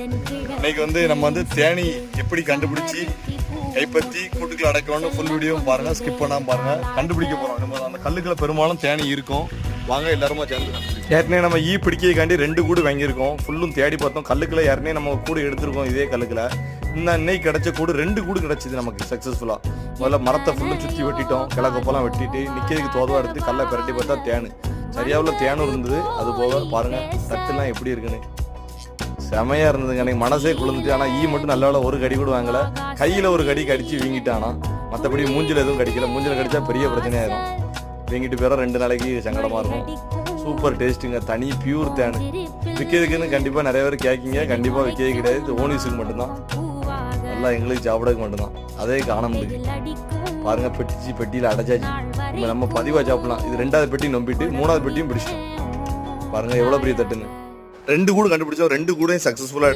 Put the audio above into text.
இன்னைக்கு நம்ம தேனி எப்படி கண்டுபிடிச்சி கைப்பற்றி கூட்டுக்குள்ள அடைக்கணும்னு ஃபுல் வீடியோவும் பாருங்க, ஸ்கிப் பண்ணாம பாருங்க. கண்டுபிடிக்க போறோம். நம்ம அந்த கல்லுக்குள்ள பெரும்பாலும் தேனி இருக்கும். வாங்க எல்லாருமா சேர்ந்து. ஏற்கனவே நம்ம ஈ பிடிக்கிறதுக்காண்டி 2 கூடு வாங்கியிருக்கோம். ஃபுல்லும் தேடி பார்த்தோம். கல்லுக்குள்ள ஏற்கனவே நம்ம கூடு எடுத்திருக்கோம். இதே கல்லுக்குள்ள இன்னைக்கு கிடைச்ச கூடு 2 கூடு கிடைச்சிது நமக்கு சக்சஸ்ஃபுல்லா. முதல்ல மரத்தை ஃபுல்லும் சுற்றி வெட்டிட்டோம். கிழக்கப்பெல்லாம் வெட்டிட்டு நிக்கிறதுக்கு தோதுவா எடுத்து கல்லை பிரட்டி பார்த்தா தேனு சரியாவில் தேனும் இருந்தது. அது போக பாருங்க தட்டுலாம் எப்படி இருக்குன்னு செமையா இருந்ததுங்க. எனக்கு மனசே குளிர்ந்துட்டு. ஆனால் ஈ மட்டும் நல்ல ஒரு கடி கூட வாங்கல. கையில் ஒரு கடி கடிச்சு வீங்கிட்டானா, மற்றபடி மூஞ்சில் எதுவும் கடிக்கல. மூஞ்சில் கடிச்சா பெரிய பிரச்சனையாயிரும். வீங்கிட்டு பேர 2 நாளைக்கு சங்கடமா இருக்கும். சூப்பர் டேஸ்ட்டுங்க. தனி பியூர் தேனு. விற்கிறதுக்குன்னு கண்டிப்பாக நிறைய பேர் கேட்கிங்க. கண்டிப்பாக விற்கிறது கிடையாது. ஓனிஸுக்கு மட்டும்தான். நல்லா எங்களுக்கு சாப்பிடறதுக்கு மட்டும்தான். அதே காண முடியுது. பாருங்க பெட்டியில் அடைச்சாச்சு. நம்ம பதிவாக சாப்பிடலாம். இது 2வது பெட்டி நம்பிட்டு 3வது பெட்டியும் பிடிச்சிட்டோம். பாருங்க எவ்வளோ பெரிய தட்டுன்னு. 2 கூடு கண்டுபிடிச்சோம். 2 கூடையும் சக்ஸஸ்ஃபுல்லாக